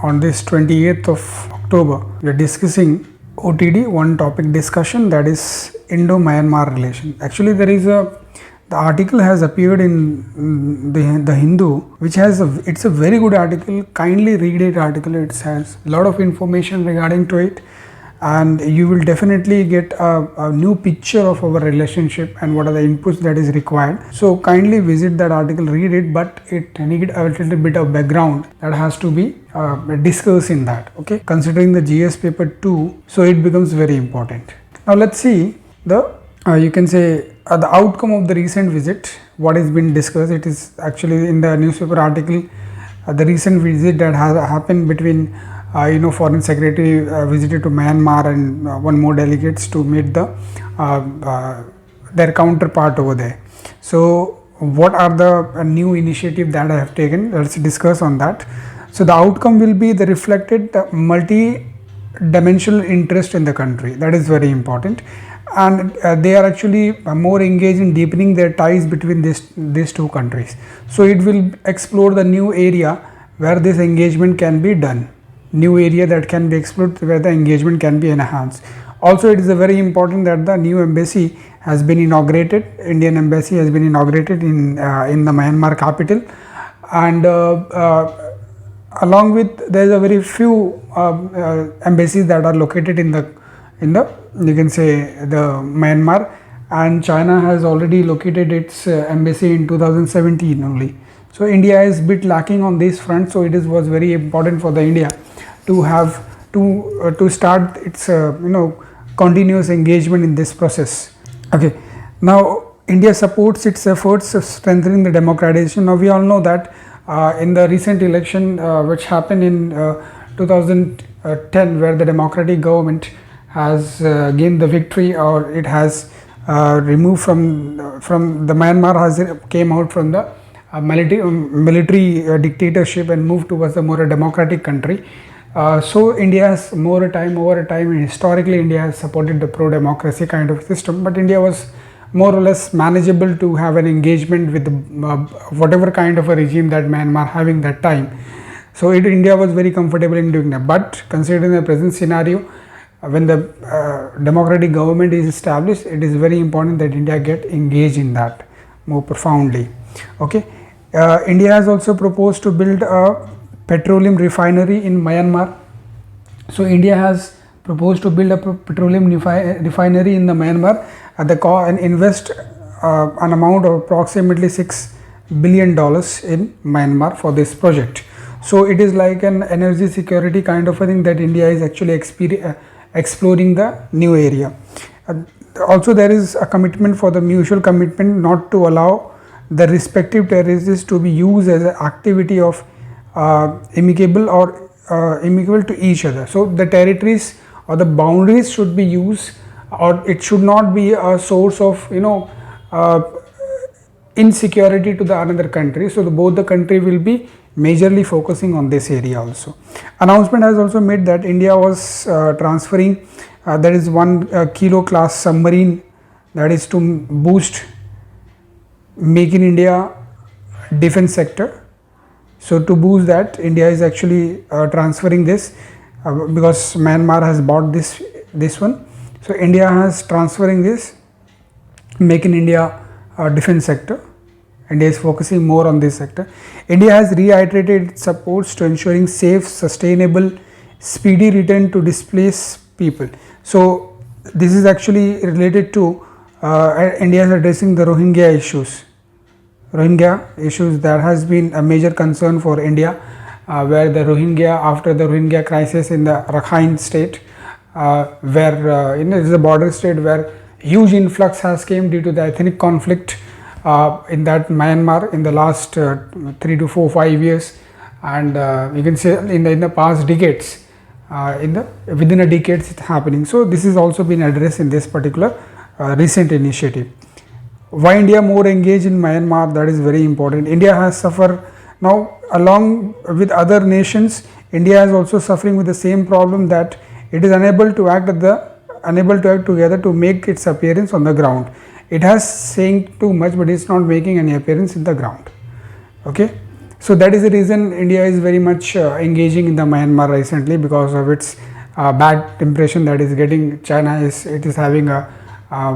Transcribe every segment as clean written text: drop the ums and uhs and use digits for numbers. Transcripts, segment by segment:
on this 28th of October, we are discussing OTD, one topic discussion, that is Indo-Myanmar relation. Actually, the article has appeared in the Hindu, which has it's a very good article. Kindly read it article. It has a lot of information regarding to it, and you will definitely get a new picture of our relationship and what are the inputs that is required. So kindly visit that article, read it, but it need a little bit of background that has to be discussed in that. Okay, considering the GS paper 2, so it becomes very important. Now let's see the you can say the outcome of the recent visit. What has been discussed? It is actually in the newspaper article. The recent visit that has happened between Foreign Secretary visited to Myanmar and one more delegates to meet their counterpart over there. So what are the new initiatives that I have taken? Let's discuss on that. So the outcome will be the reflected multi-dimensional interest in the country. That is very important, and they are actually more engaged in deepening their ties between these two countries. So it will explore the new area where this engagement can be done. New area that can be explored where the engagement can be enhanced. Also, it is very important that the new embassy has been inaugurated. Indian embassy has been inaugurated in the Myanmar capital, and along with there is a very few embassies that are located in the you can say the Myanmar, and China has already located its embassy in 2017 only. So India is a bit lacking on this front. So it was very important for the India to have to start its continuous engagement in this process. Okay, now India supports its efforts of strengthening the democratization. Now we all know that in the recent election which happened in 2010, where the democratic government has gained the victory, or it has removed from the Myanmar has came out from the military dictatorship and moved towards a more democratic country. So India has over time, and historically India has supported the pro-democracy kind of system, but India was more or less manageable to have an engagement with whatever kind of a regime that Myanmar having that time. So India was very comfortable in doing that. But considering the present scenario, when the democratic government is established, it is very important that India get engaged in that more profoundly. Okay, India has also proposed to build a petroleum refinery in Myanmar. So India has proposed to build a petroleum refinery in the Myanmar and invest an amount of approximately $6 billion in Myanmar for this project. So it is like an energy security kind of a thing that India is actually exploring the new area. Also there is a commitment for the mutual commitment not to allow the respective territories to be used as an activity of amicable to each other. So the territories or the boundaries should be used, or it should not be a source of insecurity to the another country. So both the country will be majorly focusing on this area also. Announcement has also made that India was transferring there is one Kilo class submarine, that is to boost Make in India defense sector. So to boost that, India is actually transferring this because Myanmar has bought this one. So India has transferring this Make in India defense sector. India is focusing more on this sector. India has reiterated its supports to ensuring safe, sustainable, speedy return to displaced people. So this is actually related to India is addressing the Rohingya issues. That has been a major concern for India, where the Rohingya, after the Rohingya crisis in the Rakhine state, where it is a border state where huge influx has came due to the ethnic conflict in that Myanmar in the last 3 to 5 years, and you can say in the past decades, within a decade it's happening. So this is also been addressed in this particular recent initiative. Why India more engaged in Myanmar? That is very important. India has suffered now, along with other nations. India is also suffering with the same problem, that it is unable to act together to make its appearance on the ground. It has saying too much, but it's not making any appearance in the ground. Okay, So that is the reason India is very much engaging in the Myanmar recently, because of its bad impression that is getting. China is having a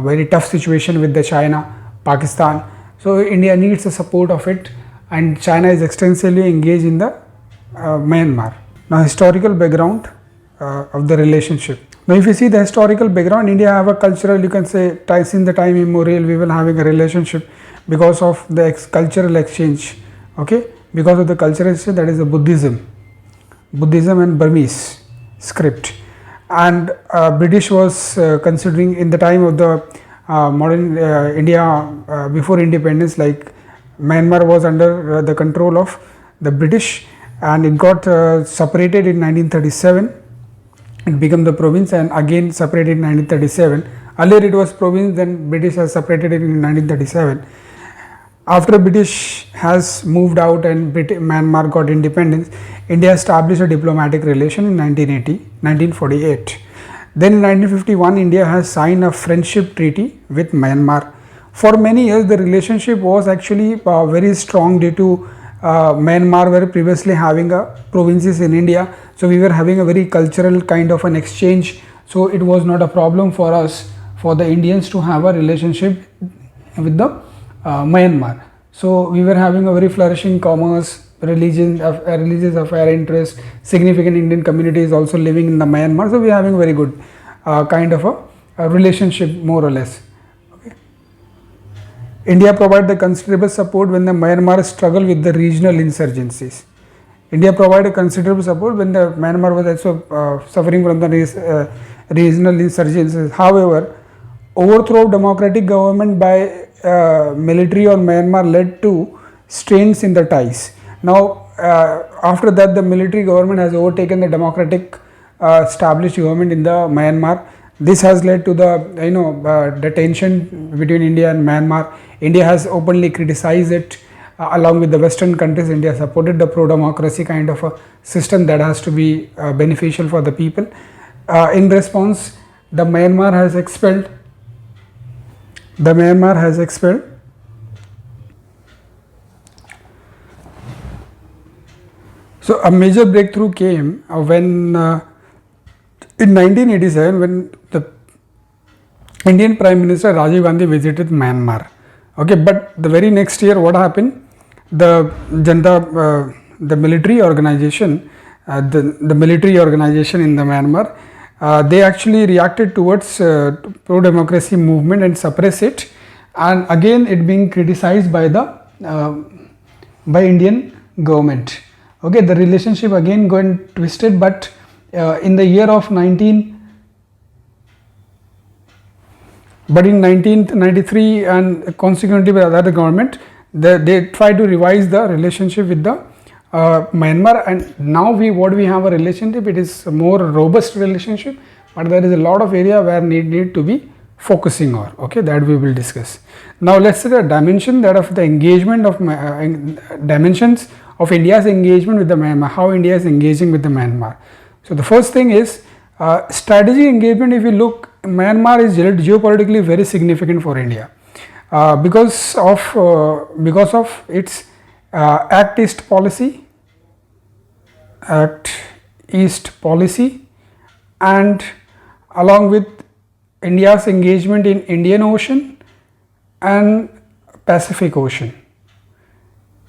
very tough situation with the China, Pakistan. So India needs the support of it, and China is extensively engaged in the Myanmar. Now, historical background of the relationship. Now, if you see the historical background, India have a cultural, you can say, since the time immemorial, we will having a relationship because of the cultural exchange. Okay, because of the cultural exchange, that is the Buddhism and Burmese script, and British was considering in the time of the modern India before independence, like Myanmar was under the control of the British, and it got separated in 1937. It became the province and again separated in 1937. Earlier it was province, then British has separated it in 1937. After British has moved out and Myanmar got independence, India established a diplomatic relation in 1948. Then in 1951, India has signed a friendship treaty with Myanmar. For many years, the relationship was actually very strong due to Myanmar were previously having provinces in India. So we were having a very cultural kind of an exchange. So it was not a problem for us, for the Indians, to have a relationship with the Myanmar. So we were having a very flourishing commerce, religious affair interest. Significant Indian community is also living in the Myanmar. So we are having very good kind of a relationship, more or less. Okay. India provided the considerable support when the Myanmar struggled with the regional insurgencies. India provided considerable support when the Myanmar was also suffering from the regional insurgencies. However, overthrow of democratic government by military on Myanmar led to strains in the ties. Now, after that, the military government has overtaken the democratic established government in the Myanmar. This has led to the tension between India and Myanmar. India has openly criticized it. Along with the Western countries, India supported the pro-democracy kind of a system that has to be beneficial for the people. In response, the Myanmar has expelled. So a major breakthrough came when in 1987, when the Indian Prime Minister Rajiv Gandhi visited Myanmar. Okay, but the very next year, what happened? The the military organization, the military organization in the Myanmar, they actually reacted towards pro-democracy movement and suppress it, and again it being criticized by the by Indian government. Okay, the relationship again going twisted, but in the year of 1993 and consequently by other government, they try to revise the relationship with the Myanmar, and now what we have a relationship, it is a more robust relationship, but there is a lot of area where need to be focusing on. Okay, that we will discuss. Now let's see the dimension that of the engagement of dimensions of India's engagement with the Myanmar, how India is engaging with the Myanmar. So the first thing is strategic engagement. If you look, Myanmar is geopolitically very significant for India because of its Act East policy, and along with India's engagement in Indian Ocean and Pacific Ocean.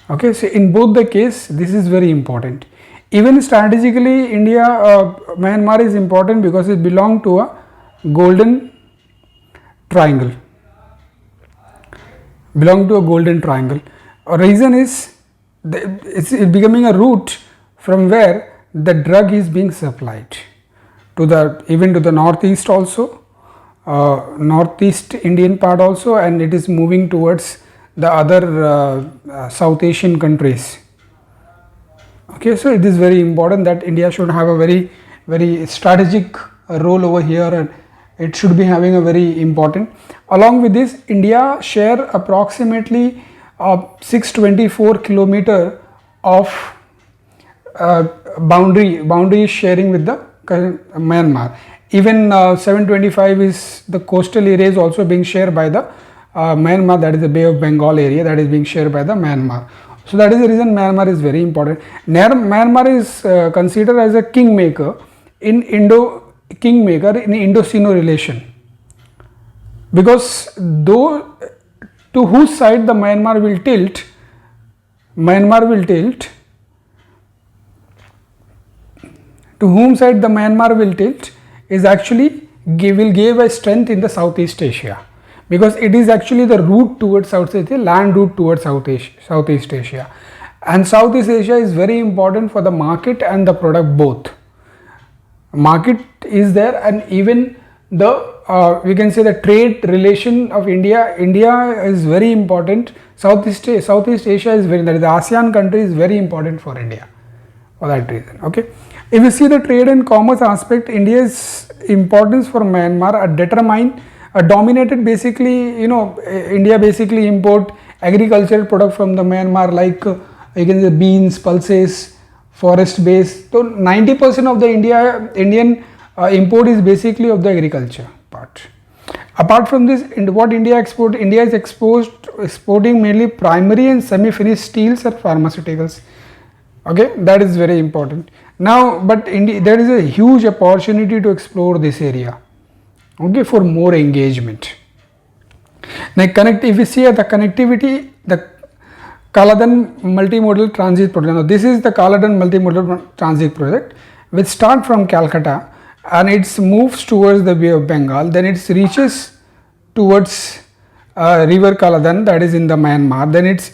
Okay, so in both the case, this is very important. Even strategically, Myanmar is important because it belongs to a golden triangle. A reason is it's becoming a route from where the drug is being supplied to even to the northeast also, northeast Indian part also, and it is moving towards the other South Asian countries. Okay, so it is very important that India should have a very strategic role over here, and it should be having a very important. Along with this, India share approximately 624 kilometer of boundary sharing with the Myanmar. Even 725 is the coastal area is also being shared by the Myanmar, that is the Bay of Bengal area that is being shared by the Myanmar. So that is the reason Myanmar is very important. Myanmar is considered as a kingmaker in Indo-Sino relation, because though to whose side the Myanmar will tilt, to whom side the Myanmar will tilt is actually will give a strength in the Southeast Asia, because it is actually the route towards Southeast Asia, land route towards Southeast Asia, and Southeast Asia is very important for the market and the product both. Market is there, and even the we can say the trade relation of India is very important. Southeast Asia is that is the ASEAN country is very important for India for that reason. Okay, if you see the trade and commerce aspect, India's importance for Myanmar are dominated basically, India basically import agricultural product from the Myanmar, like you can say beans, pulses, forest base. So 90% of the Indian import is basically of the agriculture part. Apart from this, what India is exporting mainly primary and semi-finished steels and pharmaceuticals. Okay, that is very important. Now, but there is a huge opportunity to explore this area. Okay, for more engagement. Now, if you see the connectivity, the Kaladan multimodal transit project. Now, this is the Kaladan multimodal transit project, which start from Calcutta and it moves towards the Bay of Bengal. Then it reaches towards river Kaladan, that is in the Myanmar. Then it's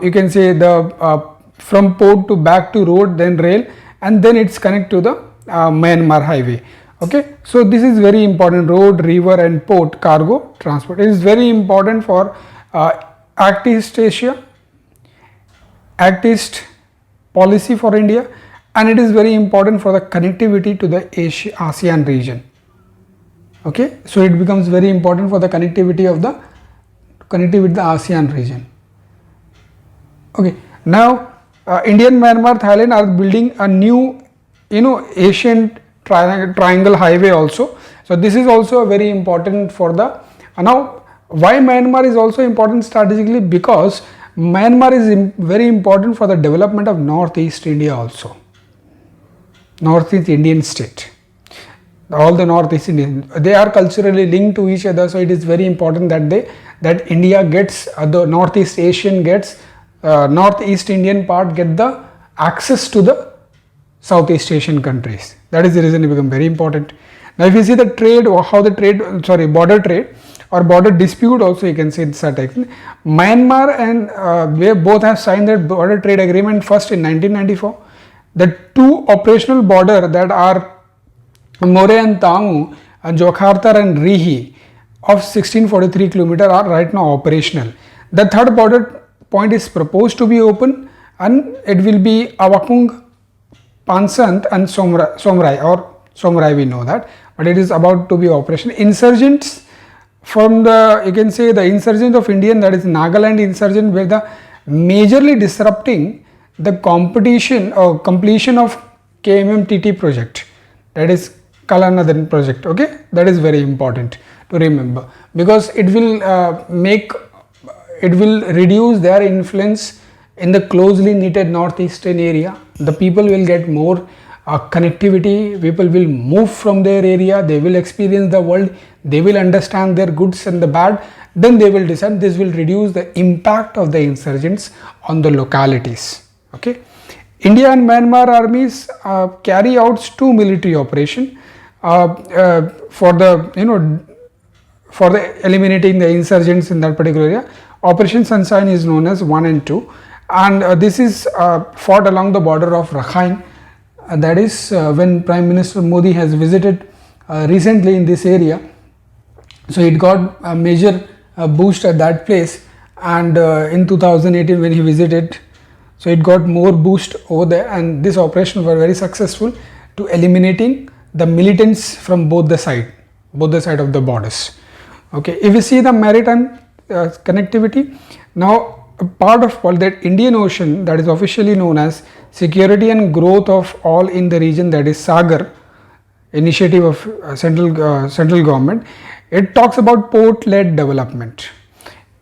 you can say the from port to back to road, then rail, and then it's connect to the Myanmar highway. Okay, so this is very important. Road, river, and port cargo transport. It is very important for Act East Asia, Act East policy for India, and it is very important for the connectivity to the ASEAN region. Okay, so it becomes very important for the connectivity with the ASEAN region. Okay, now India and Myanmar, Thailand are building a new, Asian triangle highway also. So this is also very important for the now. Why Myanmar is also important strategically? Because Myanmar is very important for the development of Northeast India also. Northeast Indian state. All the Northeast Indian, they are culturally linked to each other, so it is very important that India gets the Northeast Asian gets Northeast Indian part get the access to the Southeast Asian countries. That is the reason it become very important. Now, if you see the trade or how the border trade or border dispute also, you can see it's a type. Myanmar and they both have signed that border trade agreement first in 1994. The two operational border that are More and Tamu, Jokhartar and Rihi of 1643 km are right now operational. The third border point is proposed to be open, and it will be Awakung, Pansant and Somrai, we know that, but it is about to be operational. Insurgents from the, you can say the insurgent of Indian, that is Nagaland insurgent, were the majorly disrupting the competition or completion of KMMTT project, that is Kalanadan project. Okay, that is very important to remember, because it will reduce their influence in the closely knitted northeastern area. The people will get more connectivity, people will move from their area, they will experience the world, they will understand their goods and the bad, then they will decide. This will reduce the impact of the insurgents on the localities. Okay, India and Myanmar armies carry out two military operations for the for the eliminating the insurgents in that particular area. Operation Sunshine is known as 1 and 2, and this is fought along the border of Rakhine. That is when Prime Minister Modi has visited recently in this area, so it got a major boost at that place, and in 2018 when he visited, so it got more boost over there, and this operation were very successful to eliminating the militants from both the side of the borders. Okay, if you see the maritime connectivity, now a part of that Indian Ocean, that is officially known as Security and Growth of All in the Region, that is SAGAR initiative of central government. It talks about port-led development.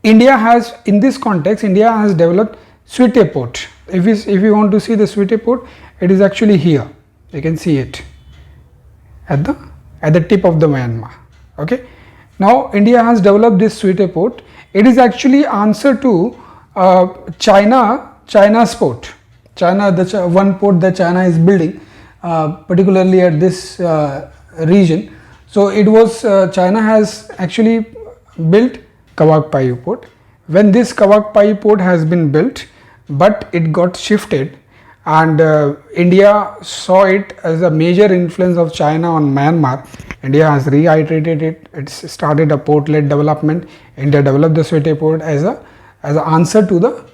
India has, in this context, India has developed Suite port. If you want to see the Suite port, it is actually here. You can see it at the tip of the Myanmar. Okay. Now India has developed this Suite port. It is actually answer to China's port. One port that China is building, particularly at this region. So it was China has actually built Kawak Payu port. When this Kawak Payu port has been built, but it got shifted, and India saw it as a major influence of China on Myanmar. India has reiterated it. It's started a port-led development. India developed the Suite port as an answer to the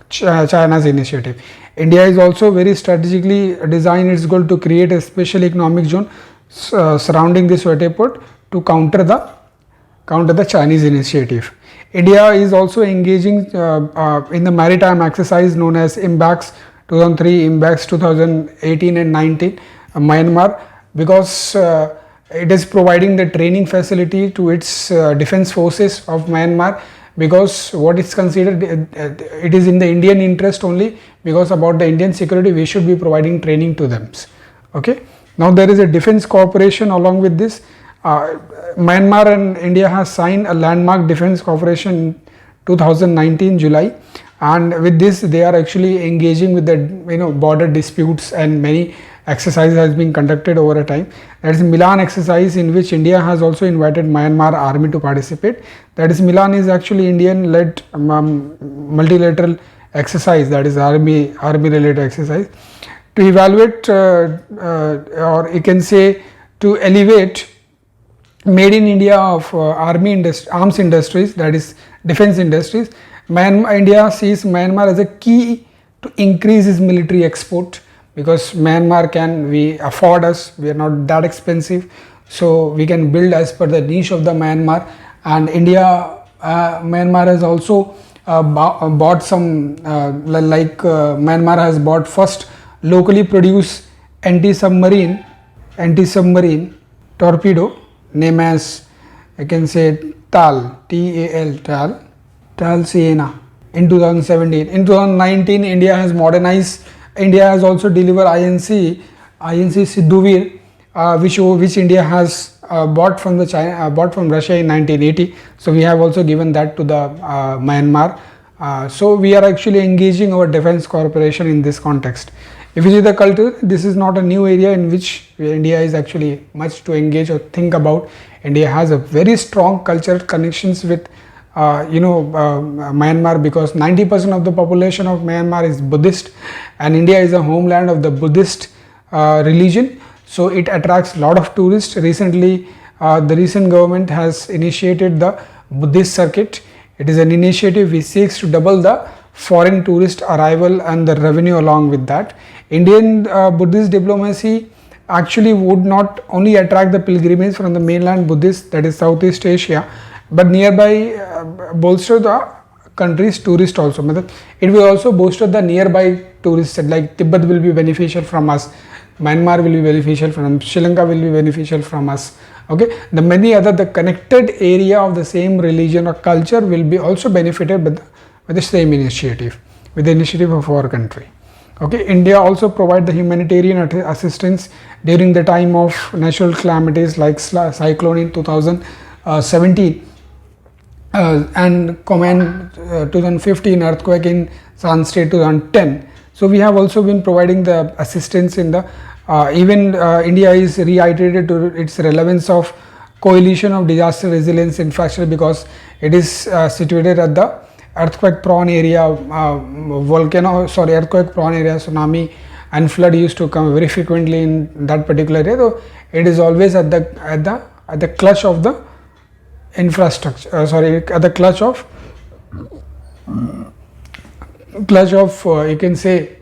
China's initiative. India is also very strategically designed its goal to create a special economic zone surrounding the Suite port to counter the Chinese initiative. India is also engaging in the maritime exercise known as IMBAX 2003, IMBAX 2018 and 19 Myanmar, because it is providing the training facility to its defense forces of Myanmar, because what is considered it is in the Indian interest only, because about the Indian security we should be providing training to them. Okay. Now there is a defense cooperation along with this. Myanmar and India has signed a landmark defense cooperation in 2019 July, and with this they are actually engaging with the border disputes, and many exercises has been conducted over a time. That is Milan exercise, in which India has also invited Myanmar army to participate. That is Milan is actually Indian led multilateral exercise, that is army related exercise, to evaluate or you can say to elevate made in India of arms industries, that is defense industries. India sees Myanmar as a key to increase its military export, because Myanmar we afford us, we are not that expensive, so we can build as per the niche of the Myanmar. And Myanmar has also bought some Myanmar has bought first locally produced anti-submarine torpedo named as, I can say, TAL Sienna in 2017. In 2019 India has modernized. India has also delivered INC Siddhuvir, which India has bought from Russia in 1980. So we have also given that to the Myanmar. So we are actually engaging our defense cooperation in this context. If you see the culture, this is not a new area in which India is actually much to engage or think about. India has a very strong cultural connections with Myanmar, because 90% of the population of Myanmar is Buddhist, and India is a homeland of the Buddhist religion, so it attracts a lot of tourists. Recently, the recent government has initiated the Buddhist circuit. It is an initiative which seeks to double the foreign tourist arrival and the revenue along with that. Indian Buddhist diplomacy actually would not only attract the pilgrimage from the mainland Buddhists, that is Southeast Asia, but nearby bolster the country's tourist also. It will also bolster the nearby tourists, like Tibet will be beneficial from us, Myanmar will be beneficial from, Sri Lanka will be beneficial from us. Okay, the many other the connected area of the same religion or culture will be also benefited with the same initiative, with the initiative of our country. Okay, India also provide the humanitarian assistance during the time of natural calamities like cyclone in 2017 and Command 2015, earthquake in San State 2010. So we have also been providing the assistance in the India is reiterated to its relevance of coalition of disaster resilience infrastructure, because it is situated at the earthquake prone area, earthquake prone area. Tsunami and flood used to come very frequently in that particular area. So it is always at the clutch of the infrastructure, at the clutch of you can say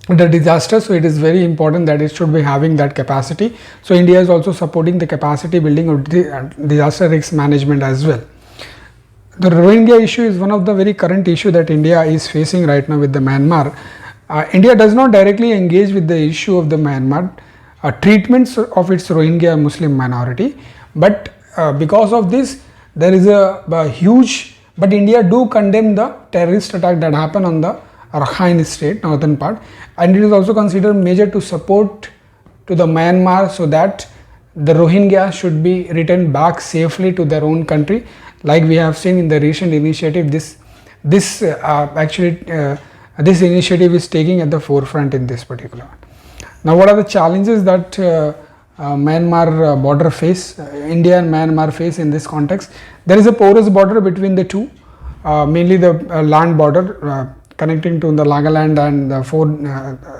the disaster. So it is very important that it should be having that capacity. So India is also supporting the capacity building of disaster risk management as well. The Rohingya issue is one of the very current issue that India is facing right now with the Myanmar. India does not directly engage with the issue of the Myanmar treatments of its Rohingya Muslim minority, but because of this there is a huge But India do condemn the terrorist attack that happened on the Rakhine state, northern part, and it is also considered major to support to the Myanmar so that the Rohingya should be returned back safely to their own country. Like we have seen in the recent initiative, this initiative is taking at the forefront in this particular one. Now, what are the challenges that Myanmar border face, India and Myanmar face in this context? There is a porous border between the two, mainly the land border connecting to the Nagaland and the four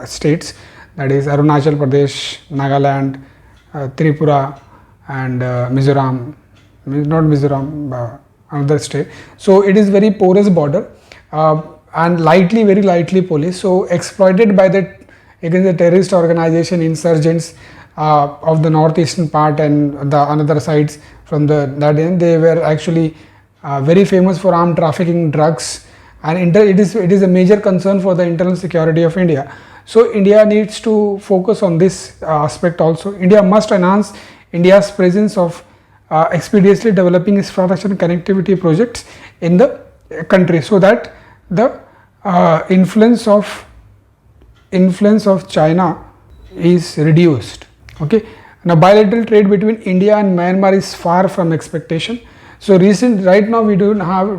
states, that is Arunachal Pradesh, Nagaland, Tripura and Mizoram, not Mizoram, another state. So it is very porous border and very lightly policed. So exploited by the against the terrorist organization insurgents of the northeastern part and the another sides from that end, they were actually very famous for armed trafficking, drugs, and it is a major concern for the internal security of India. So India needs to focus on this aspect also. India must enhance India's presence of expeditiously developing infrastructure and connectivity projects in the country so that the influence of China is reduced. Okay. Now bilateral trade between India and Myanmar is far from expectation. So right now we do have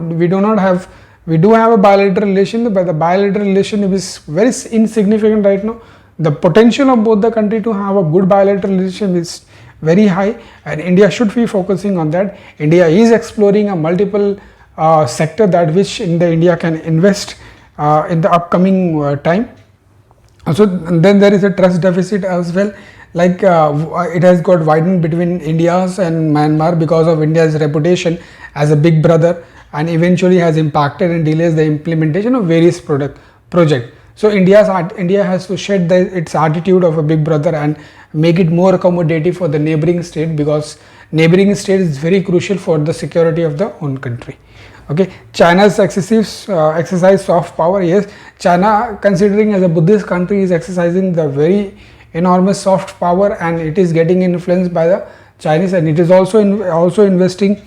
a bilateral relation, but the bilateral relation is very insignificant right now. The potential of both the country to have a good bilateral relation is very high, and India should be focusing on that. India is exploring a multiple sector that which India can invest in the upcoming time. So then there is a trust deficit as well, like it has got widened between India's and Myanmar because of India's reputation as a big brother, and eventually has impacted and delays the implementation of various projects. So India has to shed its attitude of a big brother and make it more accommodative for the neighboring state, because neighboring state is very crucial for the security of the own country. Okay, China's exercise soft power. Yes, China, considering as a Buddhist country, is exercising the very enormous soft power, and it is getting influenced by the Chinese, and it is also investing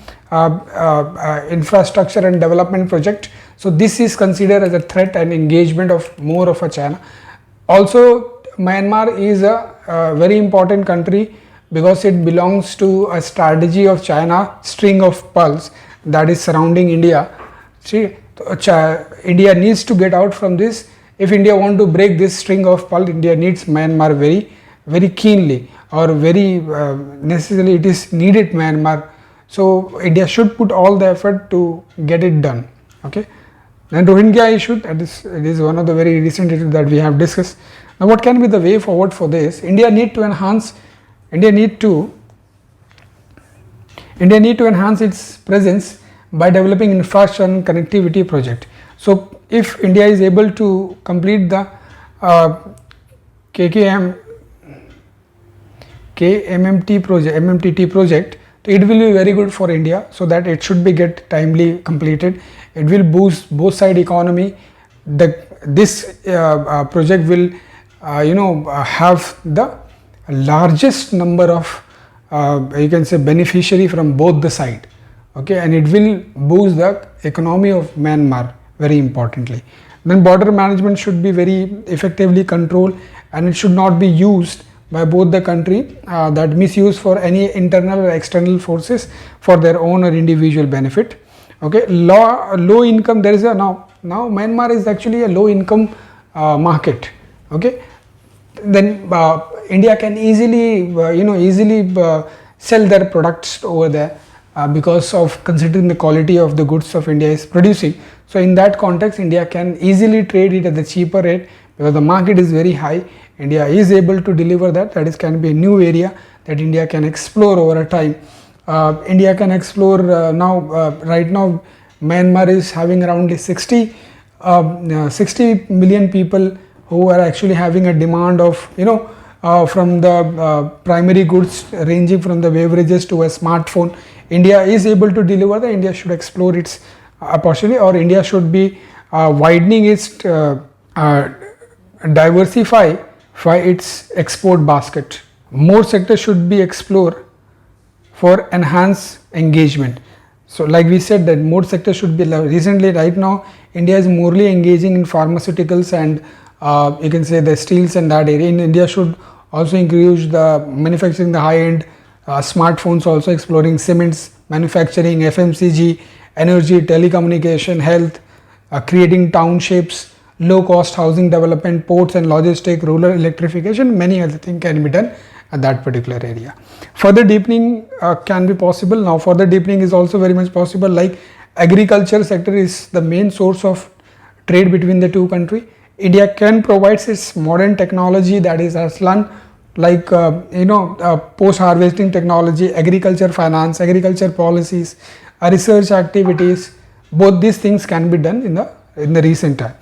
infrastructure and development project. So this is considered as a threat and engagement of more of a China. Also, Myanmar is a very important country because it belongs to a strategy of China, string of pearls, that is surrounding India. See, India needs to get out from this. If India want to break this string of pearls, India needs Myanmar very, very keenly, or very necessarily it is needed Myanmar. So India should put all the effort to get it done. Okay. Then Rohingya issue, it is one of the very recent issues that we have discussed. Now what can be the way forward for this? India need to enhance its presence by developing infrastructure and connectivity project. So if India is able to complete the MMTT project, it will be very good for India, so that it should be get timely completed. It will boost both side economy. This project will have the largest number of you can say beneficiary from both the side. Okay, and it will boost the economy of Myanmar very importantly. Then border management should be very effectively controlled, and it should not be used by both the country that misuse for any internal or external forces for their own or individual benefit. Okay, low income, there is a now Myanmar is actually a low income market. Okay, then India can easily sell their products over there because of considering the quality of the goods of India is producing. So in that context, India can easily trade it at the cheaper rate because the market is very high. India is able to deliver that. That is can be a new area that India can explore over a time. India can explore right now Myanmar is having around 60 million people who are actually having a demand of from the primary goods ranging from the beverages to a smartphone. India is able to deliver that. India should explore its opportunity, or India should be widening its diversify its export basket. More sectors should be explored for enhanced engagement. So like we said that more sectors should be recently right now India is morely engaging in pharmaceuticals and you can say the steels and that area. In India should also increase the manufacturing the high end smartphones, also exploring cements manufacturing, FMCG, energy, telecommunication, health, creating townships, low cost housing development, ports and logistic, rural electrification, many other things can be done at that particular area. Further deepening can be possible. Now further deepening is also very much possible, like agriculture sector is the main source of trade between the two countries. India can provide its modern technology, that is Aslan, like post harvesting technology, agriculture finance, agriculture policies, research activities. Both these things can be done in the recent time.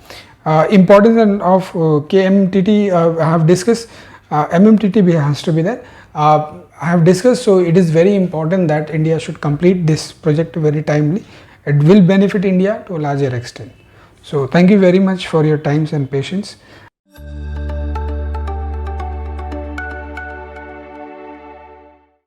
Importance of KMTT I have discussed. MMTT has to be there. I have discussed, so it is very important that India should complete this project very timely. It will benefit India to a larger extent. So thank you very much for your times and patience.